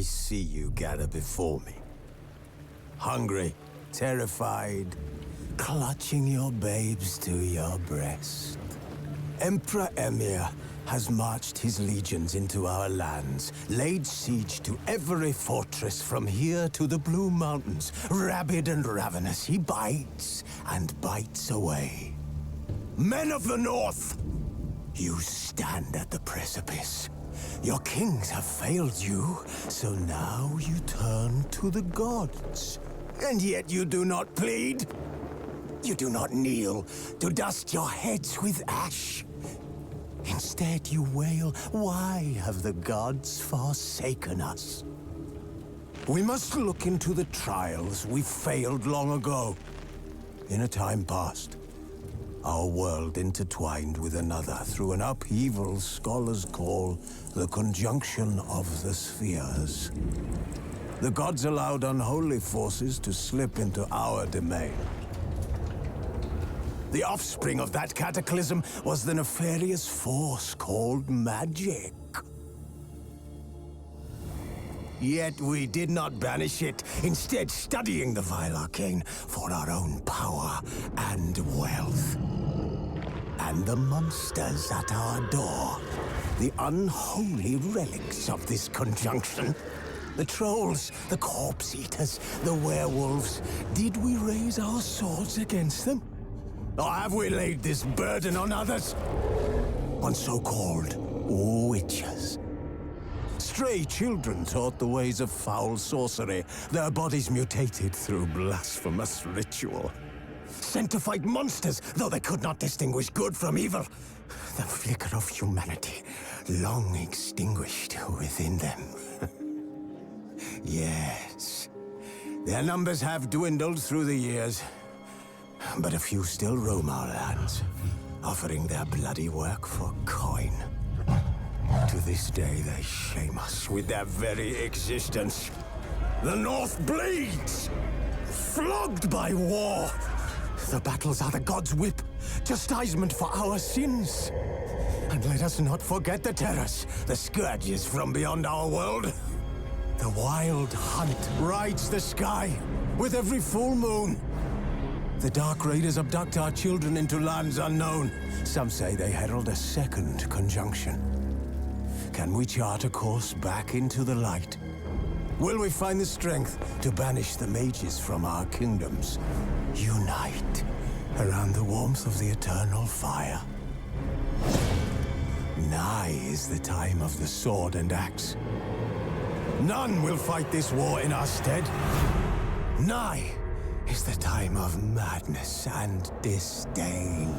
I see you gather before me. Hungry, terrified, clutching your babes to your breast. Emperor Emir has marched his legions into our lands, laid siege to every fortress from here to the Blue Mountains. Rabid and ravenous, he bites and bites away. Men of the North, you stand at the precipice. Your kings have failed you, so now you turn to the gods. And yet you do not plead. You do not kneel to dust your heads with ash. Instead you wail, why have the gods forsaken us? We must look into the trials we failed long ago. In a time past, our world intertwined with another through an upheaval scholars call the conjunction of the spheres. The gods allowed unholy forces to slip into our domain. The offspring of that cataclysm was the nefarious force called magic. Yet we did not banish it, instead studying the vile arcane for our own power and wealth. And the monsters at our door, the unholy relics of this conjunction. The trolls, the corpse eaters, the werewolves. Did we raise our swords against them? Or have we laid this burden on others? On so-called witches. Stray children taught the ways of foul sorcery, their bodies mutated through blasphemous ritual. Sent to fight monsters, though they could not distinguish good from evil. The flicker of humanity, long extinguished within them. Yes, their numbers have dwindled through the years. But a few still roam our lands, offering their bloody work for coin. To this day, they shame us with their very existence. The North bleeds, flogged by war. The battles are the gods' whip, chastisement for our sins. And let us not forget the terrors, the scourges from beyond our world. The wild hunt rides the sky with every full moon. The Dark Raiders abduct our children into lands unknown. Some say they herald a second conjunction. Can we chart a course back into the light? Will we find the strength to banish the mages from our kingdoms? Unite around the warmth of the eternal fire. Nigh is the time of the sword and axe. None will fight this war in our stead. Nigh is the time of madness and disdain.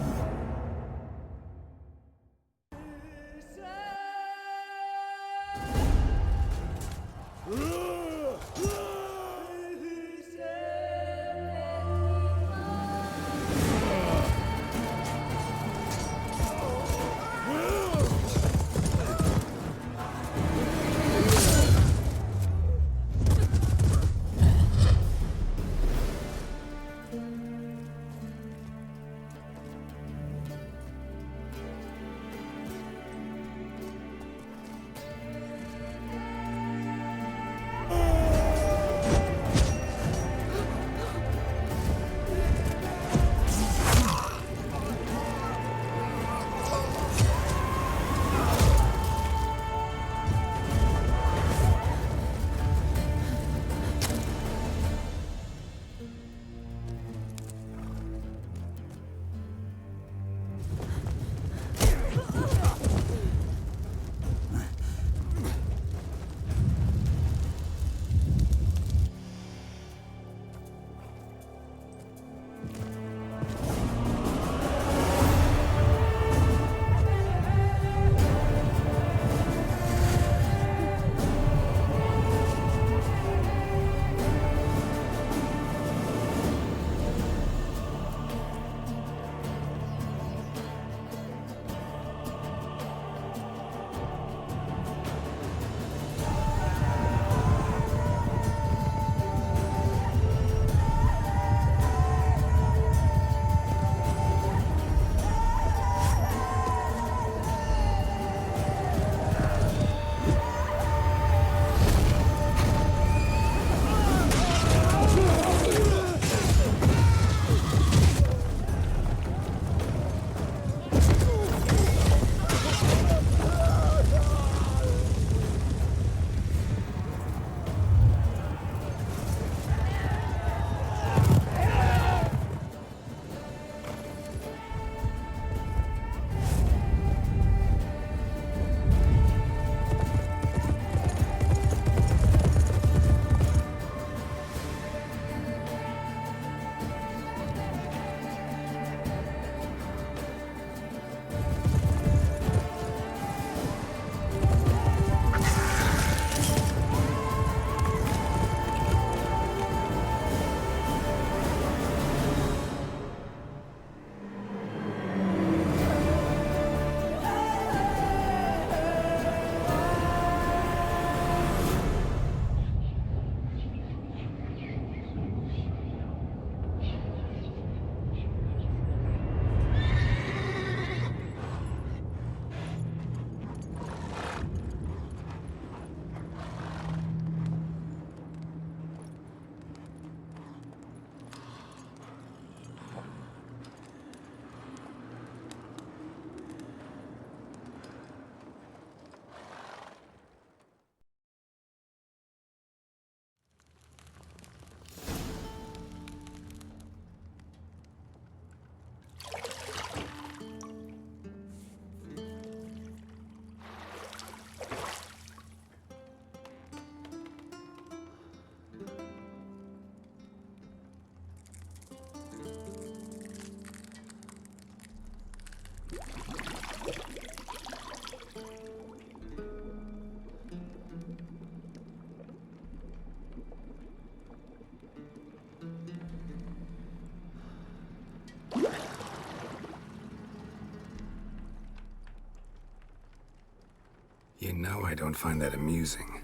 know I don't find that amusing.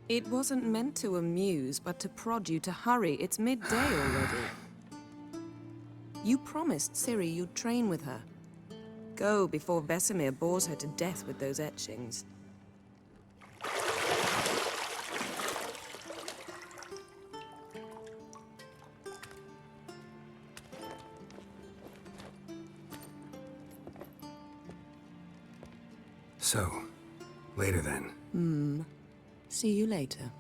It wasn't meant to amuse, but to prod you to hurry. It's midday already. You promised Ciri you'd train with her. Go before Vesemir bores her to death with those etchings. So, later then. See you later.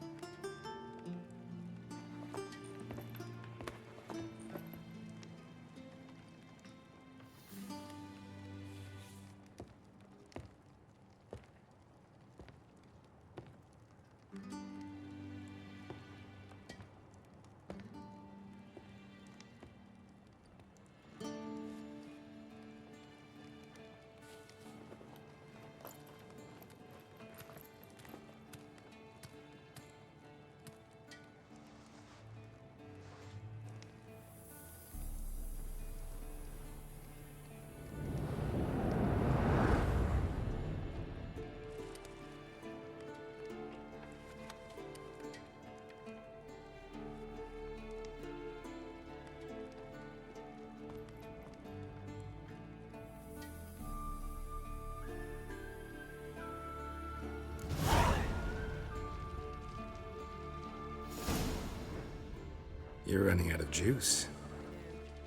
You're running out of juice.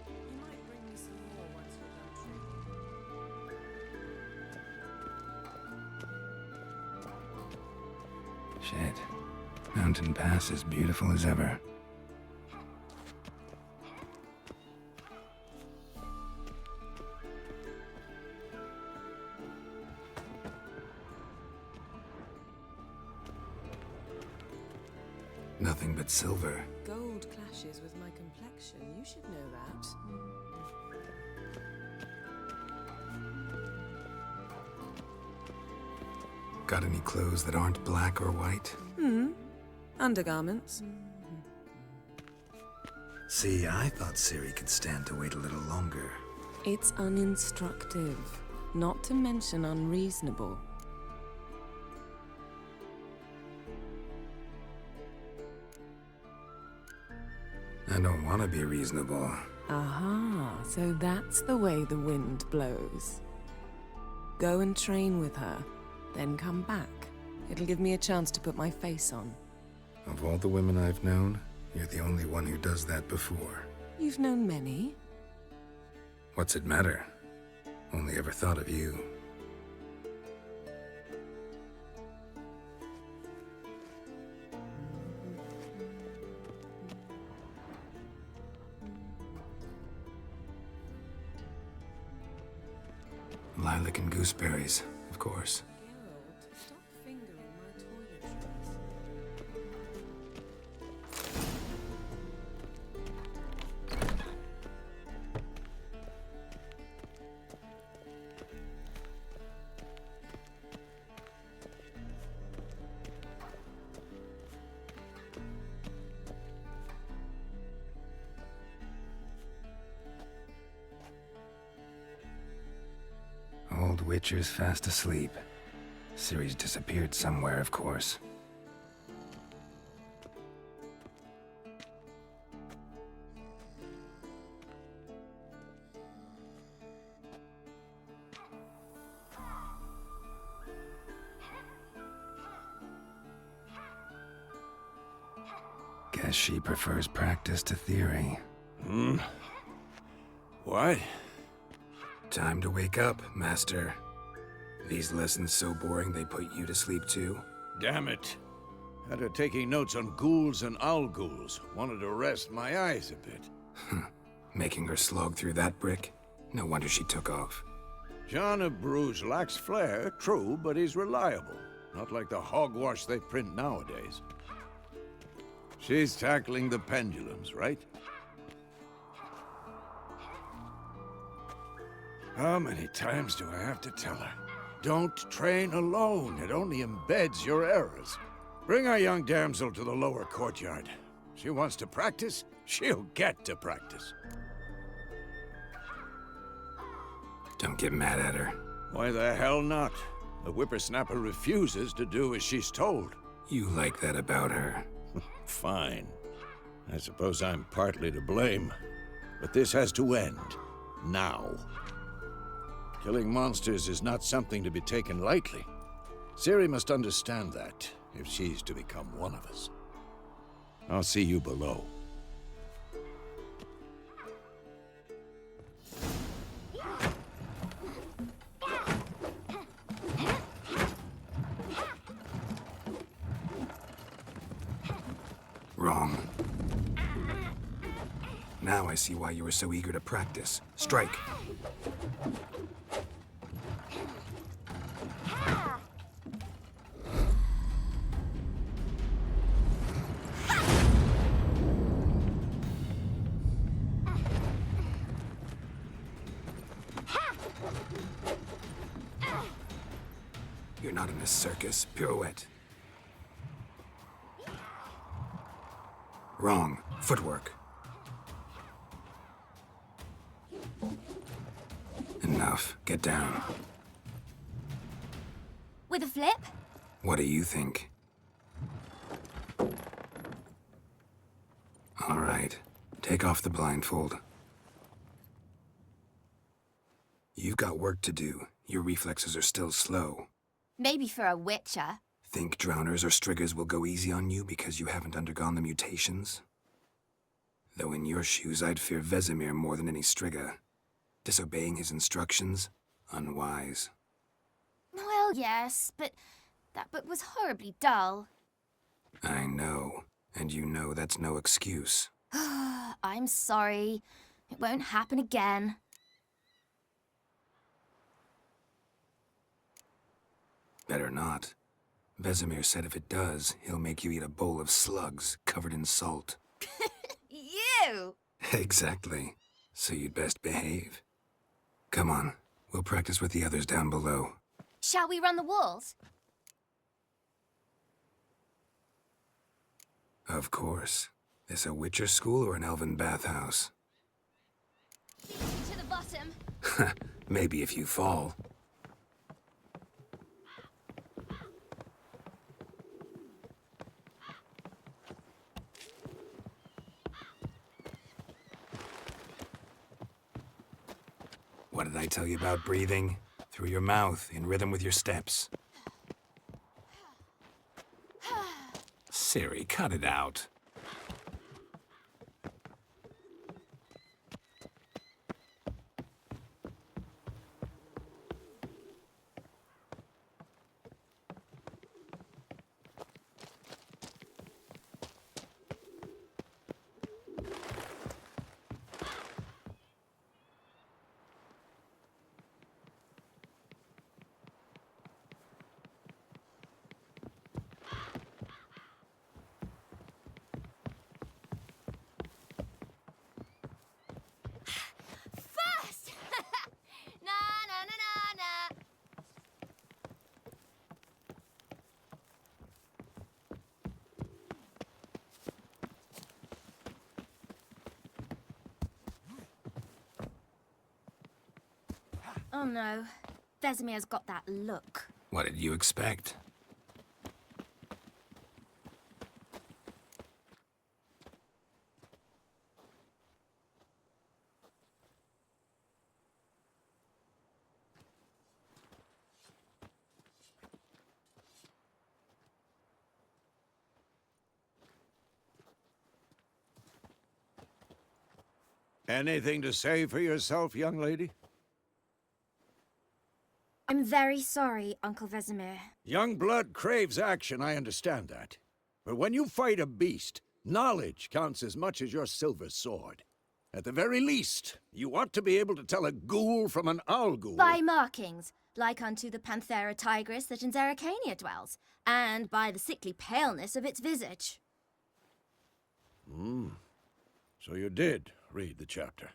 You might bring me some more once you're done training. Shit. Mountain Pass is beautiful as ever. Nothing but silver. Gold clashes with my complexion. You should know that. Got any clothes that aren't black or white? Undergarments. See, I thought Ciri could stand to wait a little longer. It's uninstructive, not to mention unreasonable. I don't want to be reasonable. Aha, so that's the way the wind blows. Go and train with her, then come back. It'll give me a chance to put my face on. Of all the women I've known, you're the only one who does that before. You've known many. What's it matter? Only ever thought of you. Lilac and gooseberries, of course. Ґеральт, stop fingering my toiletries. Old Witcher's fast asleep. Ciri's disappeared somewhere, of course. Guess she prefers practice to theory. What? Time to wake up, Master. These lessons so boring they put you to sleep too? Damn it. After taking notes on ghouls and owl ghouls, wanted to rest my eyes a bit. Making her slog through that brick? No wonder she took off. John of Bruges lacks flair, true, but he's reliable. Not like the hogwash they print nowadays. She's tackling the pendulums, right? How many times do I have to tell her? Don't train alone. It only embeds your errors. Bring our young damsel to the lower courtyard. She wants to practice, she'll get to practice. Don't get mad at her. Why the hell not? The whippersnapper refuses to do as she's told. You like that about her. Fine. I suppose I'm partly to blame. But this has to end. Now. Killing monsters is not something to be taken lightly. Ciri must understand that, if she's to become one of us. I'll see you below. Wrong. Now I see why you were so eager to practice. Strike. You're not in a circus. Pirouette. Wrong. Footwork. Enough. Get down. With a flip? What do you think? All right. Take off the blindfold. You've got work to do. Your reflexes are still slow. Maybe for a witcher. Think drowners or striggers will go easy on you because you haven't undergone the mutations? Though in your shoes, I'd fear Vesemir more than any strigger. Disobeying his instructions? Unwise. Well, yes, but that book was horribly dull. I know. And you know that's no excuse. I'm sorry. It won't happen again. Better not. Vesemir said if it does, he'll make you eat a bowl of slugs covered in salt. You! Exactly. So you'd best behave. Come on. We'll practice with the others down below. Shall we run the walls? Of course. This a Witcher school or an elven bathhouse? To the bottom. Maybe if you fall. What did I tell you about breathing? Through your mouth, in rhythm with your steps. Ciri, cut it out. Fast! Na na na na na. Oh no. Vesemir's got that look. What did you expect? Anything to say for yourself, young lady? I'm very sorry, Uncle Vesemir. Young blood craves action, I understand that. But when you fight a beast, knowledge counts as much as your silver sword. At the very least, you ought to be able to tell a ghoul from an owl ghoul. By markings, like unto the Panthera tigris that in Zerrikania dwells, and by the sickly paleness of its visage. So you did read the chapter.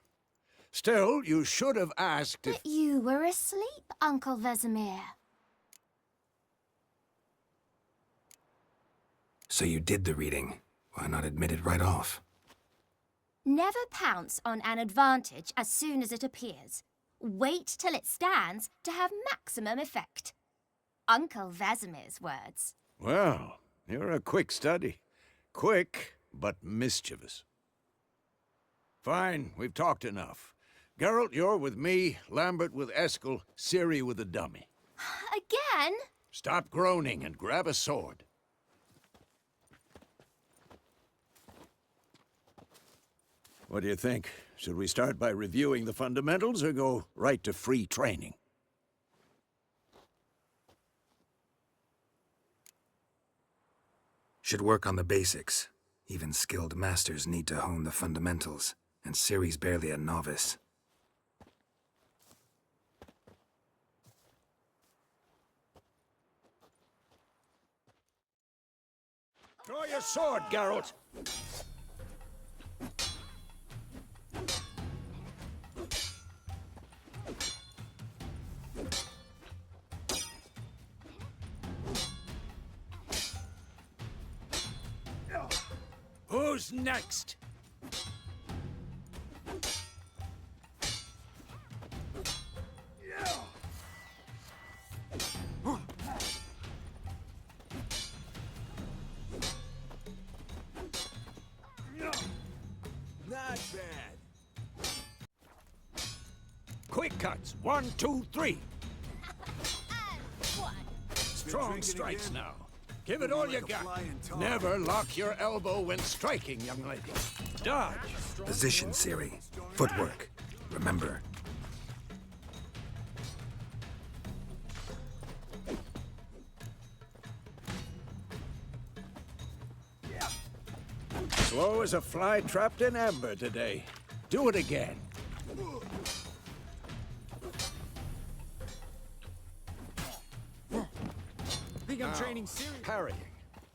Still, you should have asked if... But you were asleep, Uncle Vesemir. So you did the reading. Why not admit it right off? Never pounce on an advantage as soon as it appears. Wait till it stands to have maximum effect. Uncle Vesemir's words. Well, you're a quick study. Quick, but mischievous. Fine, we've talked enough. Geralt, you're with me, Lambert with Eskel, Ciri with the dummy. Again? Stop groaning and grab a sword. What do you think? Should we start by reviewing the fundamentals or go right to free training? Should work on the basics. Even skilled masters need to hone the fundamentals, and Ciri's barely a novice. Draw your sword, Geralt! Who's next? Not bad. Quick cuts. 1, 2, 3. Strong strikes now. Give it all you got. Never lock your elbow when striking, young lady. Dodge. Position, Ciri. Footwork. Remember. Slow as a fly trapped in amber today. Do it again. Think I'm training Ciri? Parrying.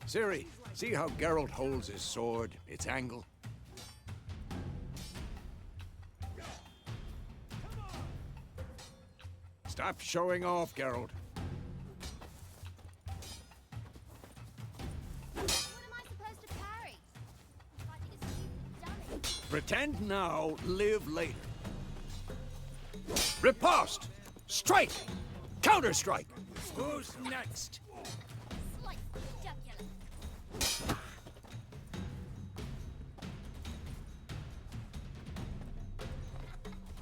Ciri, see how Geralt holds his sword, its angle? Stop showing off, Geralt. What am I supposed to parry? Fighting a stupid dummy. Pretend now, live later. Riposte! Strike! Counter-strike! Who's next? Slice the jugular.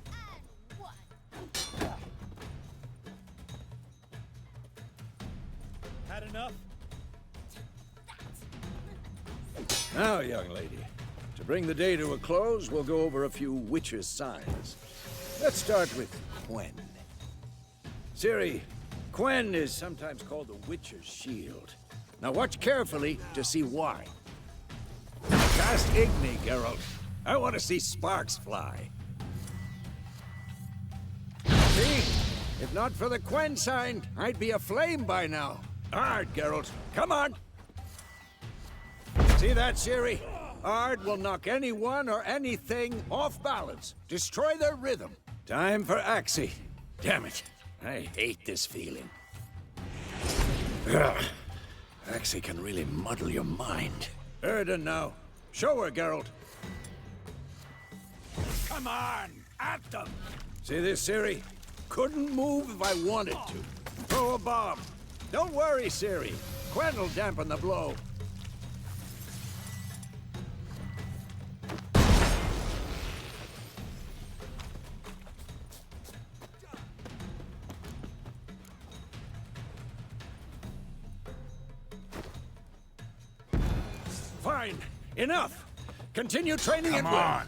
And one. Had enough? Now, young lady, to bring the day to a close, we'll go over a few witches' signs. Let's start with Quen. Ciri, Quen is sometimes called the Witcher's Shield. Now watch carefully to see why. Cast Igni, Geralt. I want to see sparks fly. See? If not for the Quen sign, I'd be aflame by now. Ard, Geralt. Come on! See that, Ciri? Ard will knock anyone or anything off balance. Destroy their rhythm. Time for Axie. Damn it. I hate this feeling. Ugh. Axie can really muddle your mind. Erden now. Show her, Geralt. Come on! At them! See this, Ciri? Couldn't move if I wanted to. Throw a bomb. Don't worry, Ciri. Quen will dampen the blow. Fine. Enough. Continue training and win. Come on.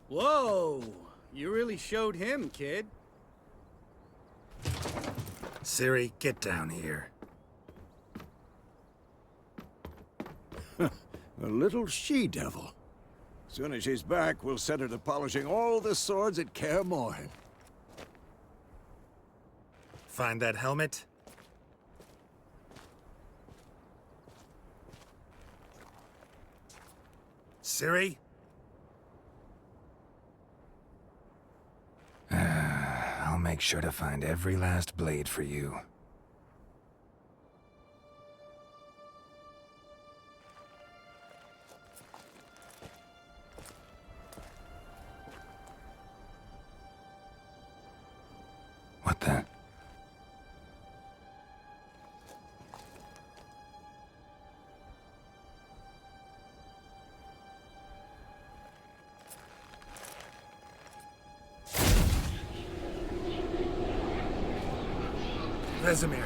Whoa! You really showed him, kid. Ciri, get down here. A little she-devil. Soon as she's back, we'll set her to polishing all the swords at Khair Morhen. Find that helmet? Ciri? I'll make sure to find every last blade for you. What the? Vesemir.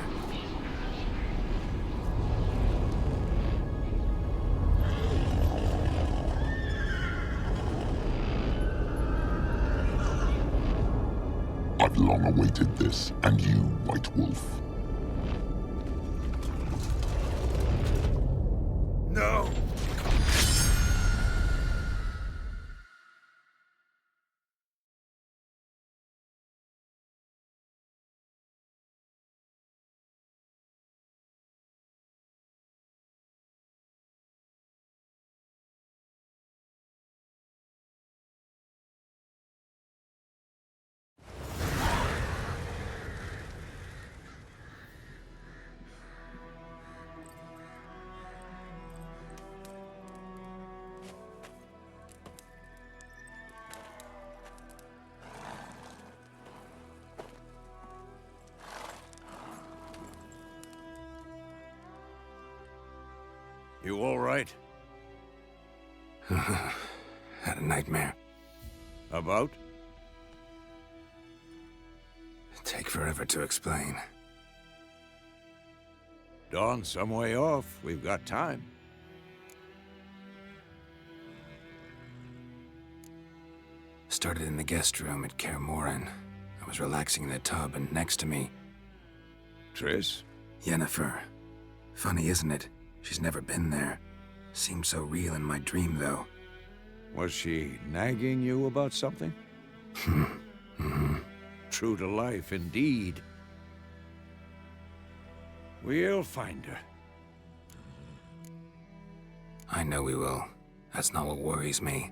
I've long awaited this, and you, White Wolf. No! You all right? Had a nightmare. About? Take forever to explain. Dawn's some way off. We've got time. Started in the guest room at Kare Morin. I was relaxing in the tub, and next to me, Triss? Yennefer. Funny, isn't it? She's never been there. Seemed so real in my dream, though. Was she nagging you about something? True to life, indeed. We'll find her. I know we will. That's not what worries me.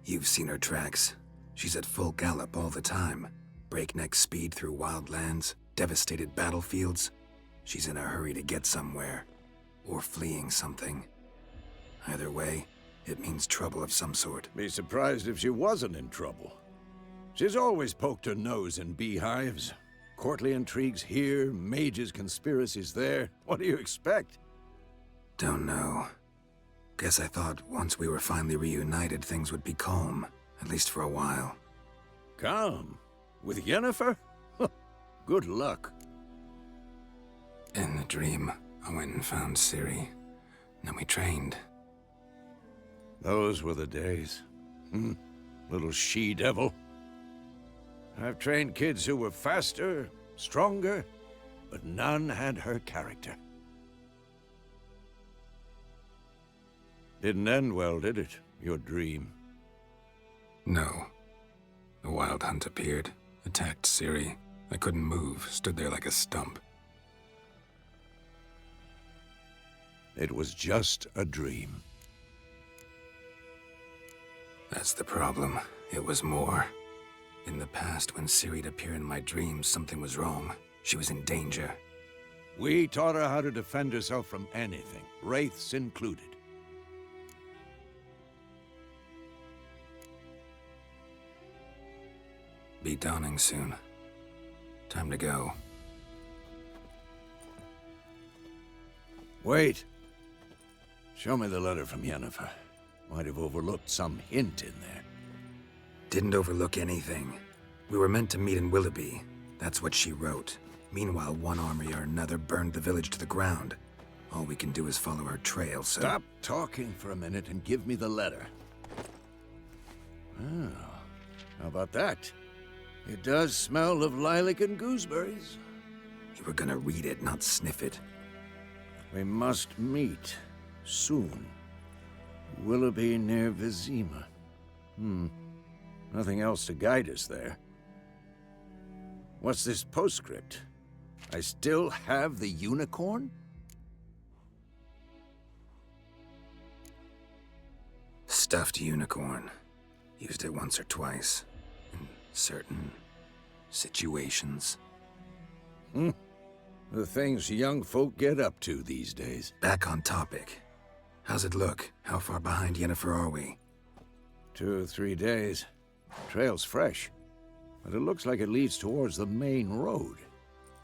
You've seen her tracks. She's at full gallop all the time. Breakneck speed through wild lands, devastated battlefields. She's in a hurry to get somewhere. Or fleeing something. Either way, it means trouble of some sort. Be surprised if she wasn't in trouble. She's always poked her nose in beehives. Courtly intrigues here, mages' conspiracies there. What do you expect? Don't know. Guess I thought once we were finally reunited, things would be calm. At least for a while. Calm? With Yennefer? Good luck. In the dream, I went and found Ciri. Then we trained. Those were the days. Little she-devil. I've trained kids who were faster, stronger, but none had her character. Didn't end well, did it? Your dream? No. The Wild Hunt appeared, attacked Ciri. I couldn't move, stood there like a stump. It was just a dream. That's the problem. It was more. In the past, when Ciri'd appear in my dreams, something was wrong. She was in danger. We taught her how to defend herself from anything, wraiths included. Be dawning soon. Time to go. Wait. Show me the letter from Yennefer. Might have overlooked some hint in there. Didn't overlook anything. We were meant to meet in Willoughby. That's what she wrote. Meanwhile, one army or another burned the village to the ground. All we can do is follow her trail, so... Stop talking for a minute and give me the letter. Oh, how about that? It does smell of lilac and gooseberries. You were gonna read it, not sniff it. We must meet. Soon. Willoughby near Vizima. Nothing else to guide us there. What's this postscript? I still have the unicorn? stuffed unicorn. Used it once or twice. In certain situations. The things young folk get up to these days. Back on topic. How's it look? How far behind Yennefer are we? 2 or 3 days. Trail's fresh, but it looks like it leads towards the main road.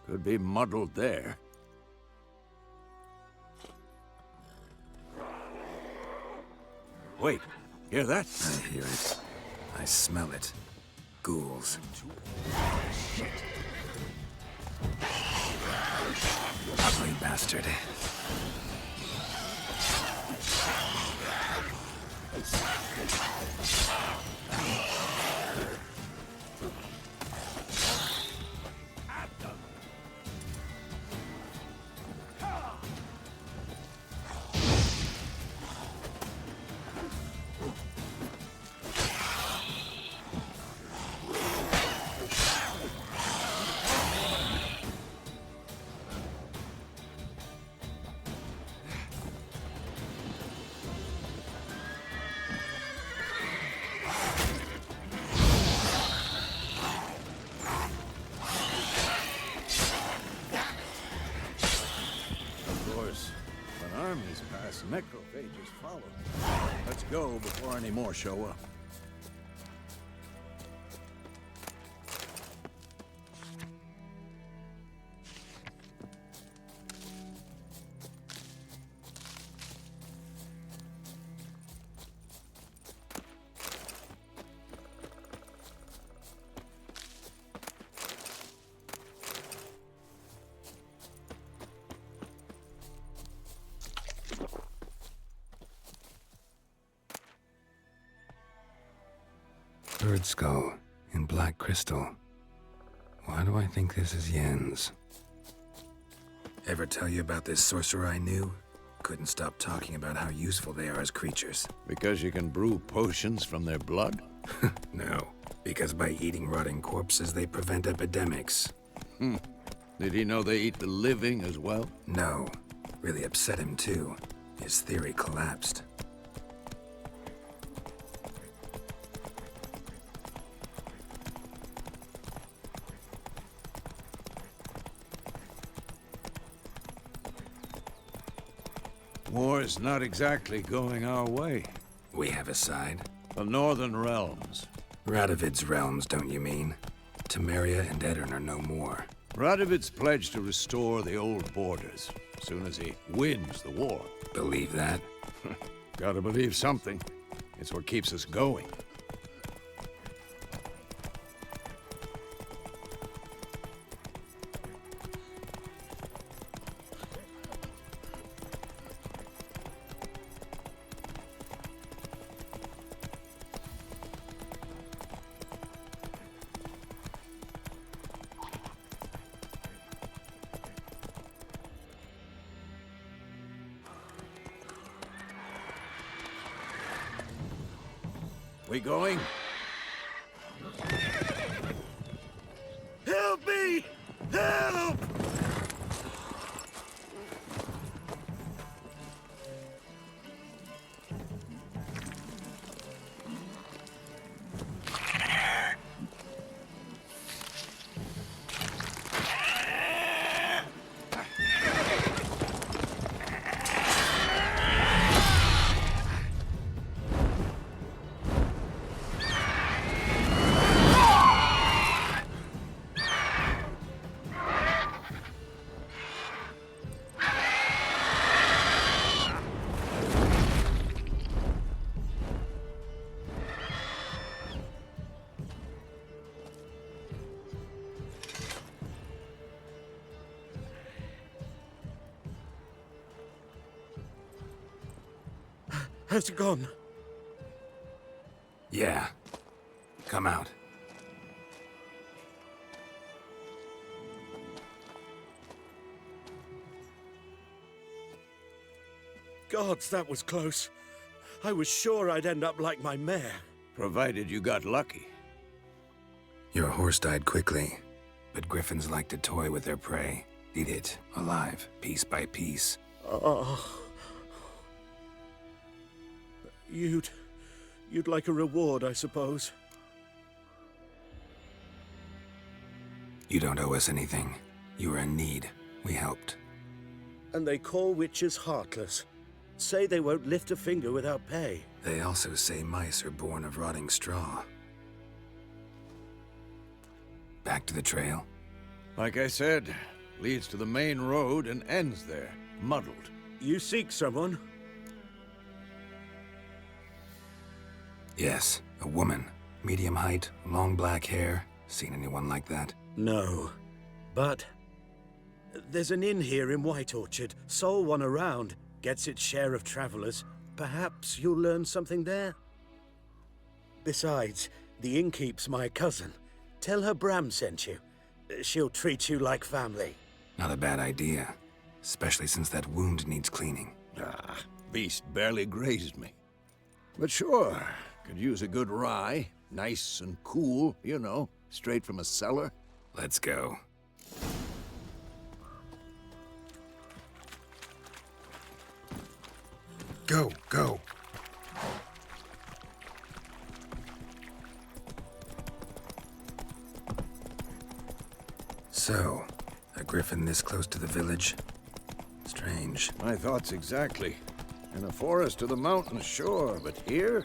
Could be muddled there. Wait, hear that? I hear it. I smell it. Ghouls. Ugly bastard. Necrophages follow. Let's go before any more show up. Bird skull in black crystal. Why do I think this is Yen's? Ever tell you about this sorcerer I knew? Couldn't stop talking about how useful they are as creatures. Because you can brew potions from their blood? No, because by eating rotting corpses, they prevent epidemics. Did he know they eat the living as well? No. Really upset him, too. His theory collapsed. War's not exactly going our way. We have a side. The Northern Realms. Radovid's realms, don't you mean? Temeria and Edirn are no more. Radovid's pledged to restore the old borders, as soon as he wins the war. Believe that? Gotta believe something. It's what keeps us going. We going? Help me! Help! Has it gone? Yeah. Come out. Gods, that was close. I was sure I'd end up like my mare. Provided you got lucky. Your horse died quickly, but griffins like to toy with their prey. Eat it, alive, piece by piece. Oh. You'd You'd like a reward, I suppose. You don't owe us anything. You were in need. We helped. And they call witches heartless. Say they won't lift a finger without pay. They also say mice are born of rotting straw. Back to the trail. Like I said, leads to the main road and ends there, muddled. You seek someone? Yes, a woman. Medium height, long black hair. Seen anyone like that? No. But there's an inn here in White Orchard. Sole one around. Gets its share of travelers. Perhaps you'll learn something there? Besides, the innkeep's my cousin. Tell her Bram sent you. She'll treat you like family. Not a bad idea. Especially since that wound needs cleaning. Ah, beast barely grazed me. But sure, could use a good rye. Nice and cool, you know, straight from a cellar. Let's go. Go, go. So, a griffin this close to the village? Strange. My thoughts exactly. In the forest or the mountains, sure, but here?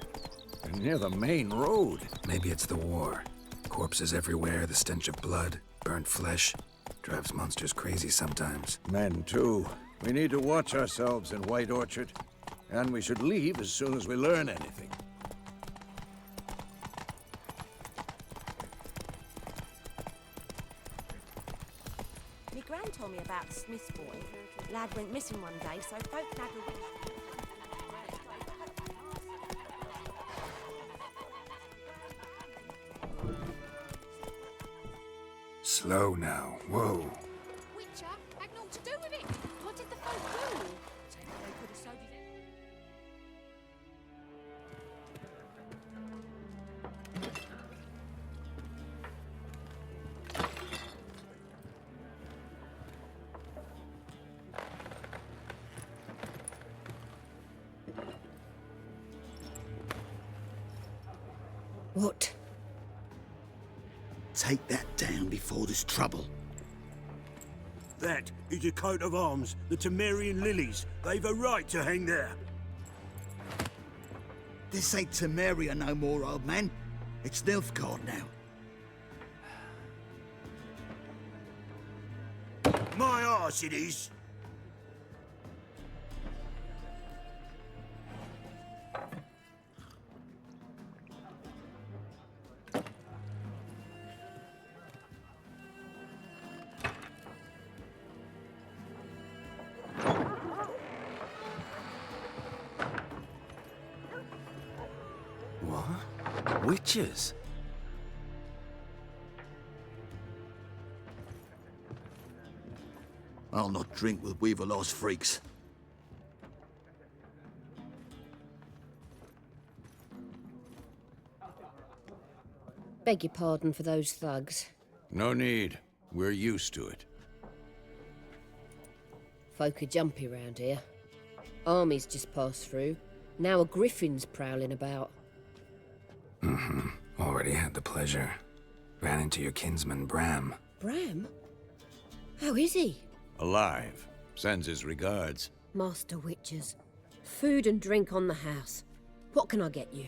Near the main road. Maybe it's the war. Corpses everywhere, the stench of blood, burnt flesh. Drives monsters crazy sometimes. Men, too. We need to watch ourselves in White Orchard. And we should leave as soon as we learn anything. Me gran told me about the Smith's boy. Lad went missing one day, so folk nagged. Slow now. Whoa. Witcher had naught to do with it. What did the folk do? They could have sewed it. What? Take that down before there's trouble. That is a coat of arms, the Temerian lilies. They've a right to hang there. This ain't Temeria no more, old man. It's Nilfgaard now. My arse it is. Witches? I'll not drink with Weaverlaw's freaks. Beg your pardon for those thugs. No need. We're used to it. Folk are jumpy round here. Armies just passed through. Now a griffin's prowling about. Mm-hmm. Already had the pleasure. Ran into your kinsman, Bram. Bram? How is he? Alive. Sends his regards. Master Witchers. Food and drink on the house. What can I get you?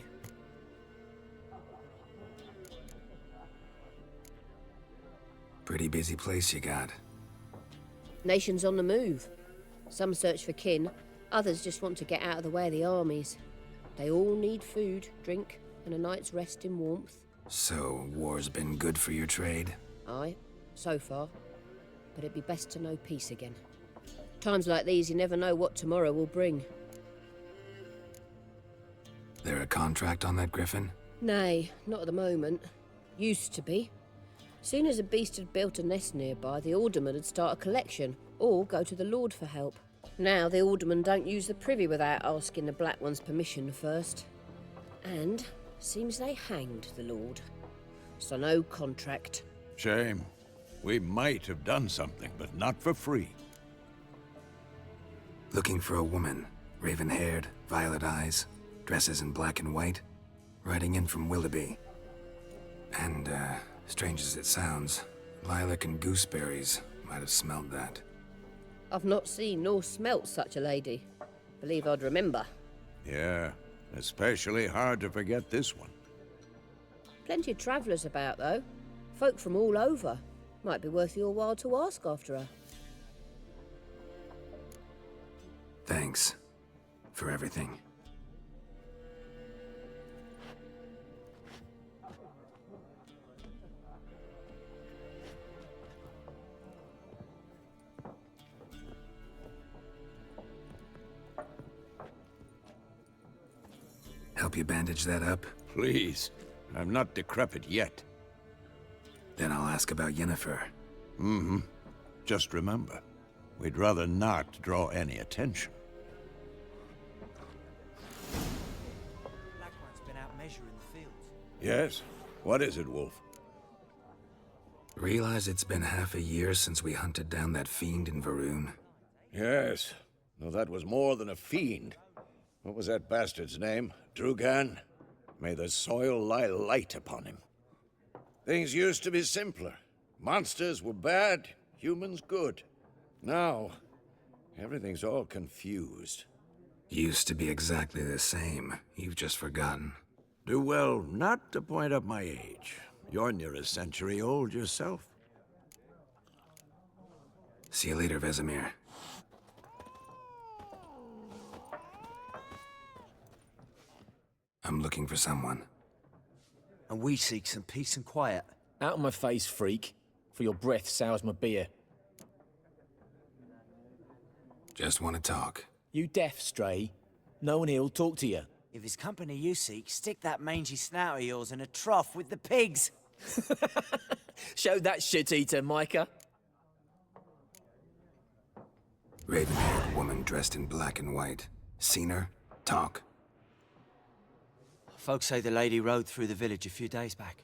Pretty busy place you got. Nations on the move. Some search for kin, others just want to get out of the way of the armies. They all need food, drink, and a night's rest in warmth. So, war's been good for your trade? Aye, so far. But it'd be best to know peace again. Times like these, you never know what tomorrow will bring. There a contract on that griffin? Nay, not at the moment. Used to be. Soon as a beast had built a nest nearby, the alderman would start a collection, or go to the Lord for help. Now the alderman don't use the privy without asking the Black One's permission first. And seems they hanged the Lord. So no contract. Shame. We might have done something, but not for free. Looking for a woman. Raven-haired, violet eyes, dresses in black and white. riding in from Willoughby. And, strange as it sounds, lilac and gooseberries might have smelled that. I've not seen nor smelt such a lady. Believe I'd remember. Yeah, especially hard to forget this one. Plenty of travellers about, though. Folk from all over. Might be worth your while to ask after her. Thanks for everything. Help you bandage that up? Please, I'm not decrepit yet. Then I'll ask about Yennefer. Mm-hmm. Just remember, we'd rather not draw any attention. Black one's been out measuring the fields. Yes? What is it, Wolf? Realize it's been half a year since we hunted down that fiend in Varun? Yes. Though that was more than a fiend. What was that bastard's name? Drugan? May the soil lie light upon him. Things used to be simpler. Monsters were bad, humans good. Now, everything's all confused. Used to be exactly the same. You've just forgotten. Do well not to point up my age. You're near a century old yourself. See you later, Vesemir. I'm looking for someone. And we seek some peace and quiet. Out of my face, freak. For your breath sours my beer. Just want to talk. You deaf, Stray. No one here'll talk to you. If it's company you seek, stick that mangy snout of yours in a trough with the pigs. Show that shit-eater, Micah. Raven-haired woman dressed in black and white. Seen her? Talk. Folks say the lady rode through the village a few days back.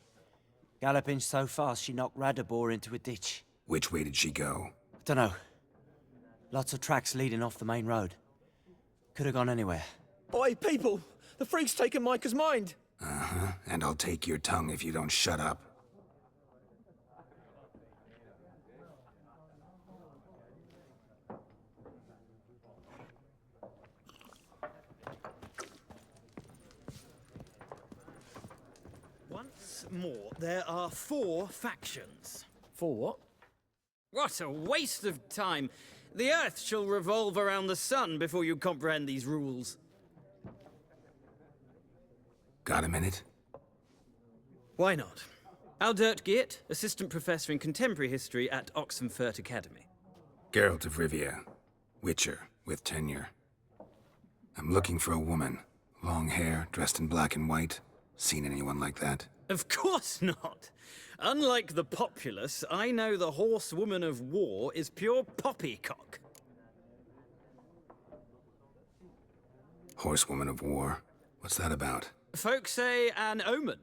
Galloping so fast she knocked Radabor into a ditch. Which way did she go? Dunno. Lots of tracks leading off the main road. Could have gone anywhere. Oi, people! The freak's taken Micah's mind! Uh-huh. And I'll take your tongue if you don't shut up. Once more, there are 4 factions. 4 what? What a waste of time! The Earth shall revolve around the sun before you comprehend these rules. Got a minute? Why not? Aldert Geert, Assistant Professor in Contemporary History at Oxenfurt Academy. Ґеральт of Rivia. Witcher, with tenure. I'm looking for a woman. Long hair, dressed in black and white. Seen anyone like that? Of course not! Unlike the populace, I know the horsewoman of war is pure poppycock. Horsewoman of war? What's that about? Folk say an omen.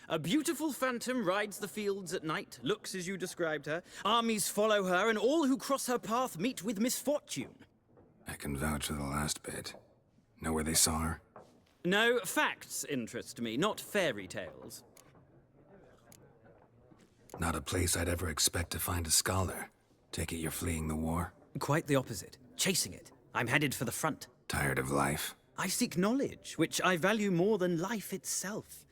A beautiful phantom rides the fields at night, looks as you described her. Armies follow her, and all who cross her path meet with misfortune. I can vouch for the last bit. Know where they saw her? No, facts interest me, not fairy tales. Not a place I'd ever expect to find a scholar. Take it you're fleeing the war? Quite the opposite. Chasing it. I'm headed for the front. Tired of life? I seek knowledge, which I value more than life itself.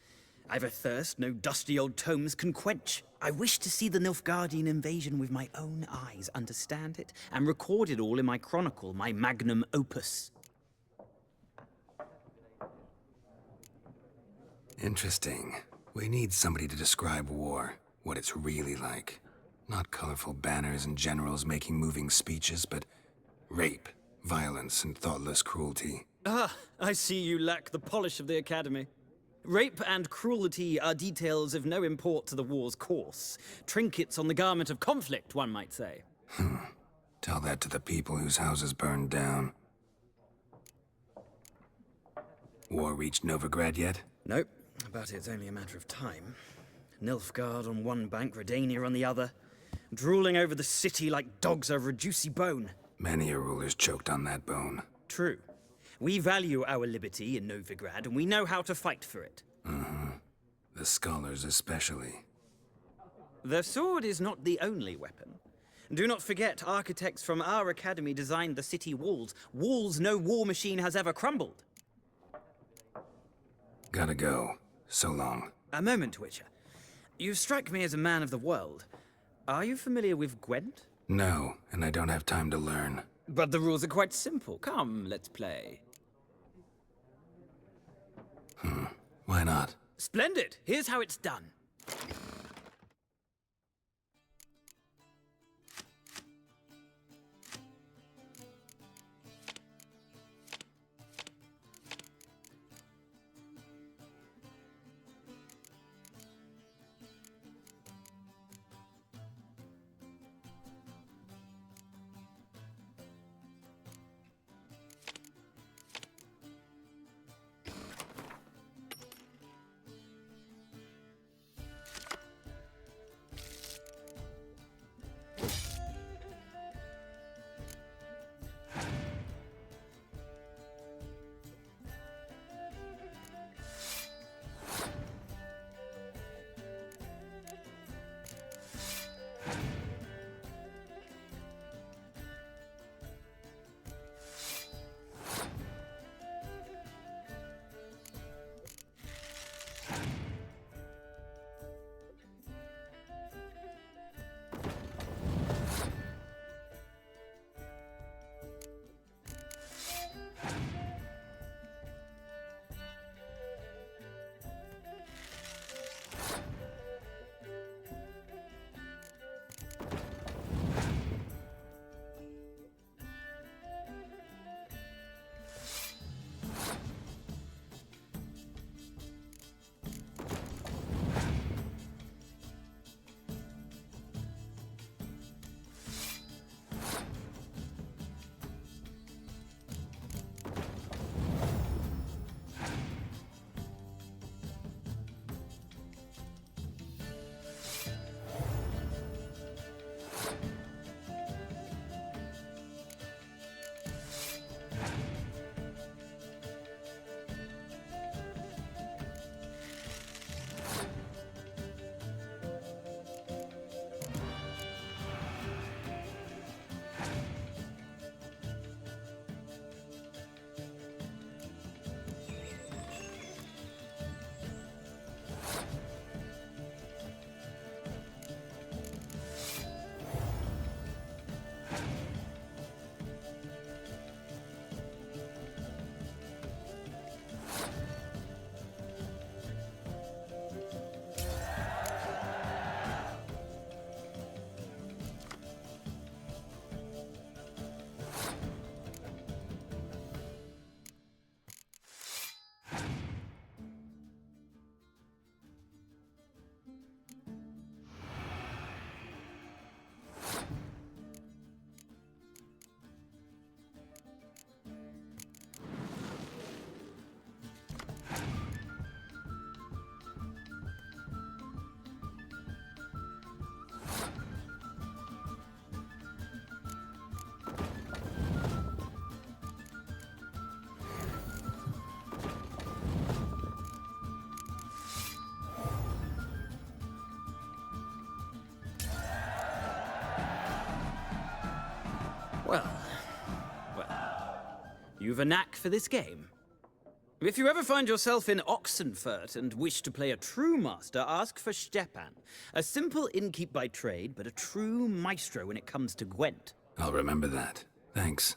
I've a thirst no dusty old tomes can quench. I wish to see the Nilfgaardian invasion with my own eyes, understand it, and record it all in my chronicle, my magnum opus. Interesting. We need somebody to describe war, what it's really like. Not colorful banners and generals making moving speeches, but rape, violence, and thoughtless cruelty. Ah, I see you lack the polish of the Academy. Rape and cruelty are details of no import to the war's course. Trinkets on the garment of conflict, one might say. Tell that to the people whose houses burned down. War reached Novigrad yet? Nope, but it's only a matter of time. Nilfgaard on one bank, Redania on the other. Drooling over the city like dogs over a juicy bone. Many a ruler's choked on that bone. True. We value our liberty in Novigrad, and we know how to fight for it. Mm-hmm. The scholars especially. The sword is not the only weapon. Do not forget, architects from our academy designed the city walls. Walls no war machine has ever crumbled. Gotta go. So long. A moment, Witcher. You strike me as a man of the world. Are you familiar with Gwent? No, and I don't have time to learn. But the rules are quite simple. Come, let's play. Why not? Splendid! Here's how it's done. Well, you've a knack for this game. If you ever find yourself in Oxenfurt and wish to play a true master, ask for Stepan. A simple innkeep by trade, but a true maestro when it comes to Gwent. I'll remember that. Thanks.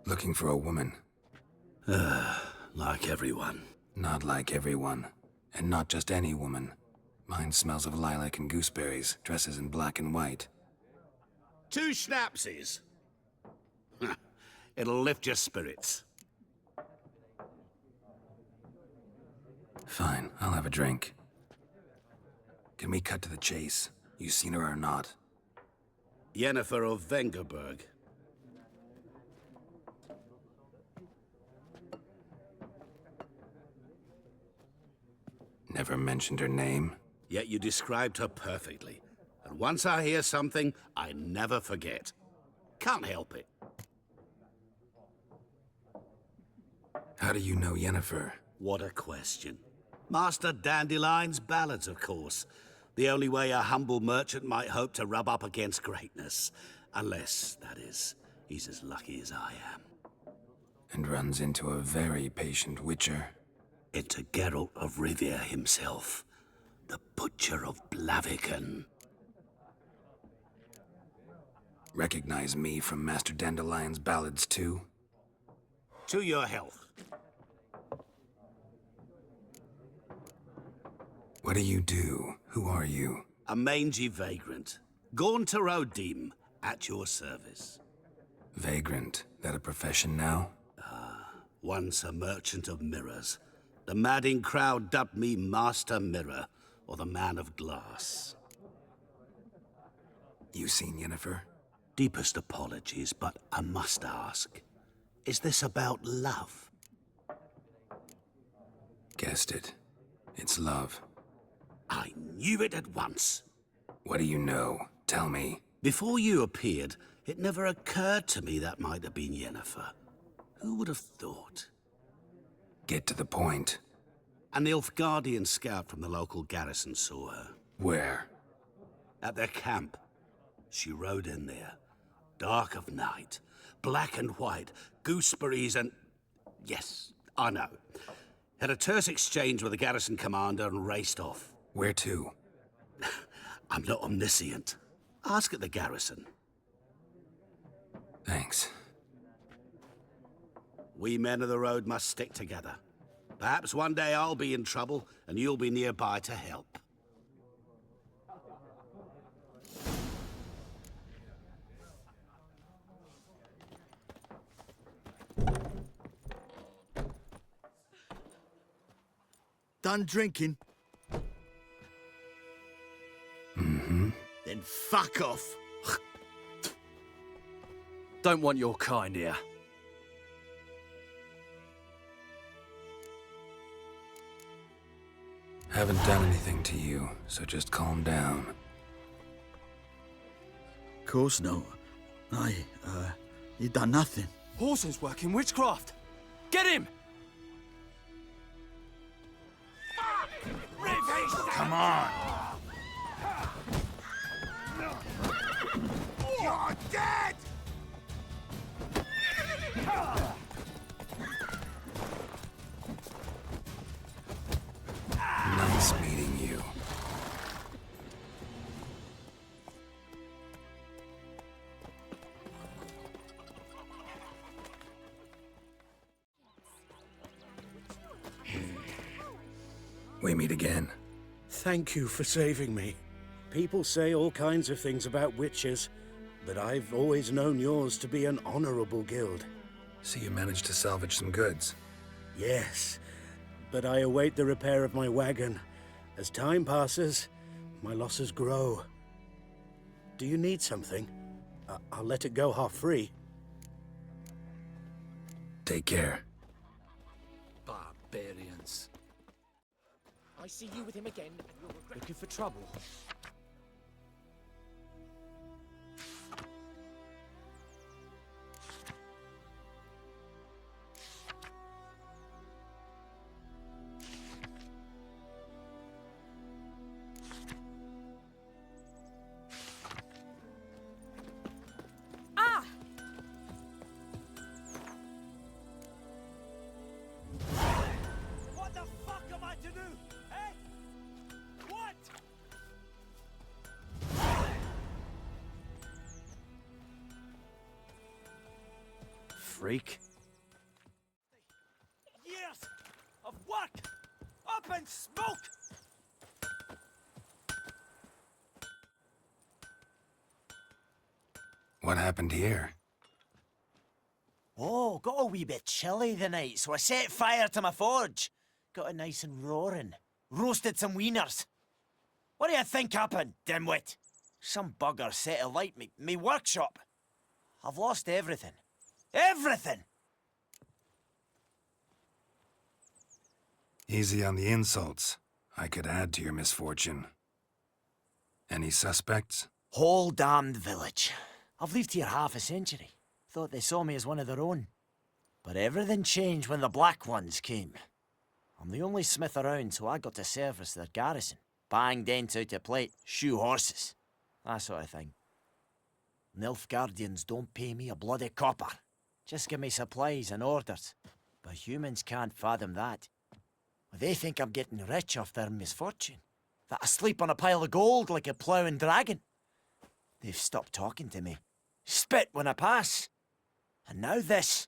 Looking for a woman. Like everyone. Not like everyone. And not just any woman. Mine smells of lilac and gooseberries, dresses in black and white. 2 schnapsies. It'll lift your spirits. Fine, I'll have a drink. Can we cut to the chase? You seen her or not? Yennefer of Vengerberg. Never mentioned her name? Yet you described her perfectly. And once I hear something, I never forget. Can't help it. How do you know Yennefer? What a question. Master Dandelion's ballads, of course. The only way a humble merchant might hope to rub up against greatness. Unless, that is, he's as lucky as I am. And runs into a very patient witcher. Into Ґеральт of Rivia himself. The Butcher of Blaviken. Recognize me from Master Dandelion's ballads, too? To your health. What do you do? Who are you? A mangy vagrant. Gone to Rodim, at your service. Vagrant. That a profession now? Once a merchant of mirrors. The madding crowd dubbed me Master Mirror, or the Man of Glass. You seen Yennefer? Deepest apologies, but I must ask. Is this about love? Guessed it. It's love. I knew it at once. What do you know? Tell me. Before you appeared, it never occurred to me that might have been Yennefer. Who would have thought? Get to the point. An Nilfgaardian scout from the local garrison saw her. Where? At their camp. She rode in there. Dark of night. Black and white. Gooseberries and... Yes, I know. Had a terse exchange with the garrison commander and raced off. Where to? I'm not omniscient. Ask at the garrison. Thanks. We men of the road must stick together. Perhaps one day I'll be in trouble and you'll be nearby to help. Done drinking? Mm-hmm. Then fuck off. Don't want your kind here. Haven't done anything to you, so just calm down. Course no. You done nothing. Horses working witchcraft. Get him! Come on. You're dead! Nice meeting you. We meet again. Thank you for saving me. People say all kinds of things about witches, but I've always known yours to be an honorable guild. So you managed to salvage some goods? Yes, but I await the repair of my wagon. As time passes, my losses grow. Do you need something? I'll let it go half-free. Take care. Barbarians. I see you with him again, and you're looking for trouble. What the fuck am I to do? Eh? What? Freak. Years of work up in smoke. What happened here? Oh, got a wee bit chilly the night, so I set fire to my forge. Got it nice and roaring. Roasted some wieners. What do you think happened, dimwit? Some bugger set alight me workshop. I've lost everything. Everything! Easy on the insults. I could add to your misfortune. Any suspects? Whole damned village. I've lived here half a century. Thought they saw me as one of their own. But everything changed when the Black Ones came. I'm the only smith around, so I got to service their garrison. Bang dents out of plate, shoe horses. That sort of thing. Nilfgaardians don't pay me a bloody copper. Just give me supplies and orders. But humans can't fathom that. They think I'm getting rich off their misfortune. That I sleep on a pile of gold like a ploughing dragon. They've stopped talking to me. Spit when I pass. And now this.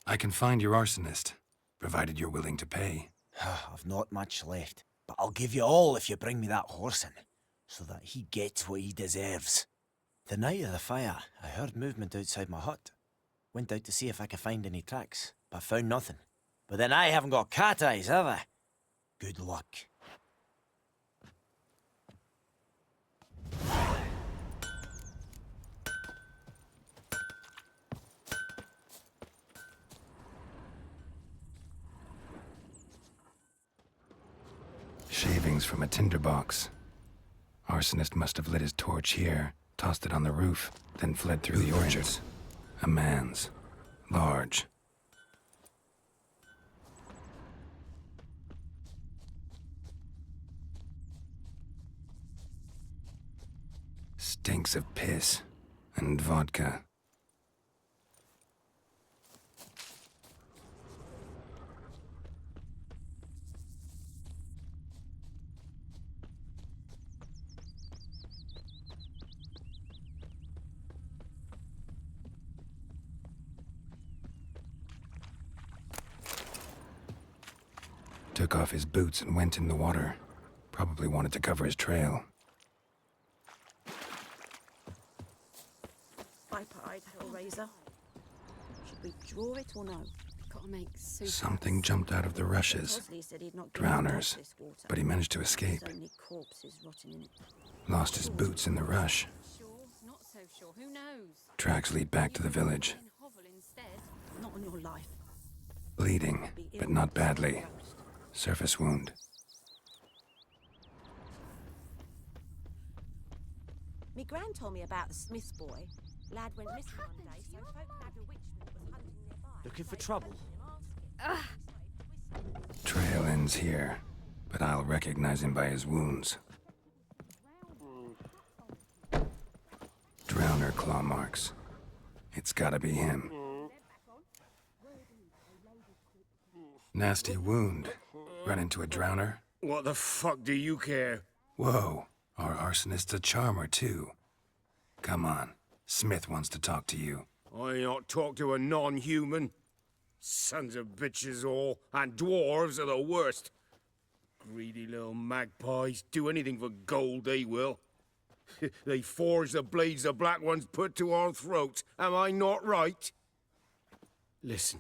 I can find your arsonist, provided you're willing to pay. I've not much left, but I'll give you all if you bring me that horse in, so that he gets what he deserves. The night of the fire, I heard movement outside my hut. Went out to see if I could find any tracks, but found nothing. But then I haven't got cat eyes, have I? Good luck. Shavings from a tinderbox. Arsonist must have lit his torch here, tossed it on the roof, then fled through the orchards. A man's. Large. Stinks of piss and vodka. Took off his boots and went in the water. Probably wanted to cover his trail. Pipe-eyed Hellraiser. Should we draw it or no? Gotta make soup. Something jumped out of the rushes. Bosley said he'd not given Drowners. this water. But he managed to escape. There's only corpses rotting in it. Lost his boots in the rush. Sure, not so sure. Who knows? Tracks lead back to the village. Hovel instead. Not on your life. Bleeding, but not badly. Surface wound. Me gran told me about the Smith's boy. Lad went missing one day, so folk had a witchman that was hunting nearby. Looking for trouble? Trail ends here, but I'll recognize him by his wounds. Drowner claw marks. It's gotta be him. Nasty wound. Run into a drowner? What the fuck do you care? Whoa, our arsonist's a charmer too. Come on, Smith wants to talk to you. I ain't not talk to a non-human. Sons of bitches all, and dwarves are the worst. Greedy little magpies, do anything for gold, they will. They forge the blades the Black Ones put to our throats, am I not right? Listen,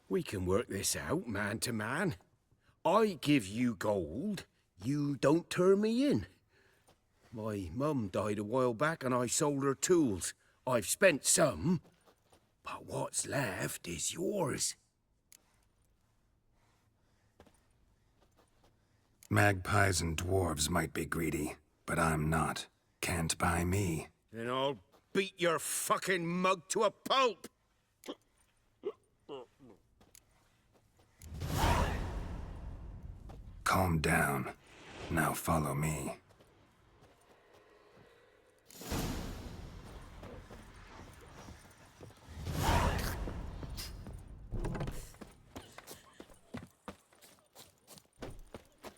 we can work this out, man to man. I give you gold, you don't turn me in. My mum died a while back and I sold her tools. I've spent some, but what's left is yours. Magpies and dwarves might be greedy, but I'm not. Can't buy me. Then I'll beat your fucking mug to a pulp! Calm down. Now follow me.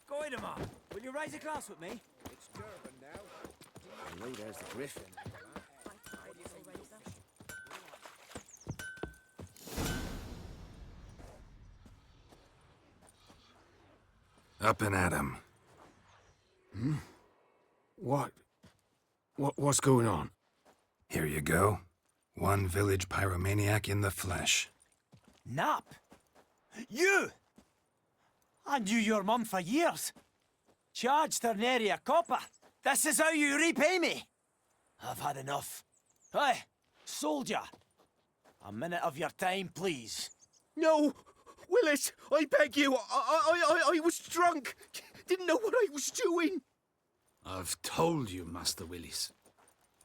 Goidemar, will you raise a glass with me? It's German now. Oh, there's the griffin. Up and at him. What's going on? Here you go. One village pyromaniac in the flesh. Nap? You! I knew your mum for years. Charged her nary a copper. This is how you repay me. I've had enough. Hey, soldier. A minute of your time, please. No! Willis, I beg you. I was drunk. Didn't know what I was doing. I've told you, Master Willis.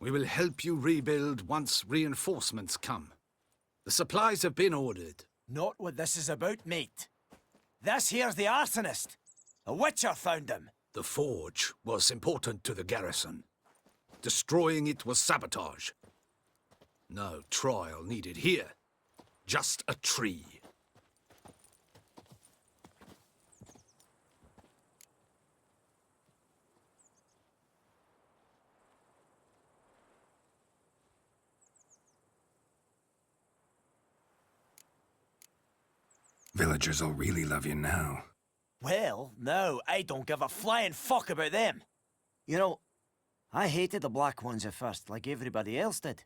We will help you rebuild once reinforcements come. The supplies have been ordered. Not what this is about, mate. This here's the arsonist. A witcher found him. The forge was important to the garrison. Destroying it was sabotage. No trial needed here. Just a tree. Villagers will really love you now. Well, no, I don't give a flying fuck about them. You know, I hated the Black Ones at first, like everybody else did.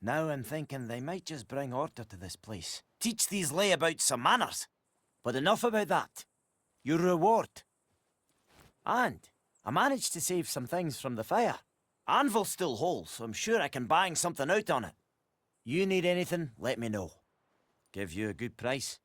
Now I'm thinking they might just bring order to this place. Teach these layabouts some manners. But enough about that. Your reward. And I managed to save some things from the fire. Anvil's still whole, so I'm sure I can bang something out on it. You need anything, let me know. Give you a good price.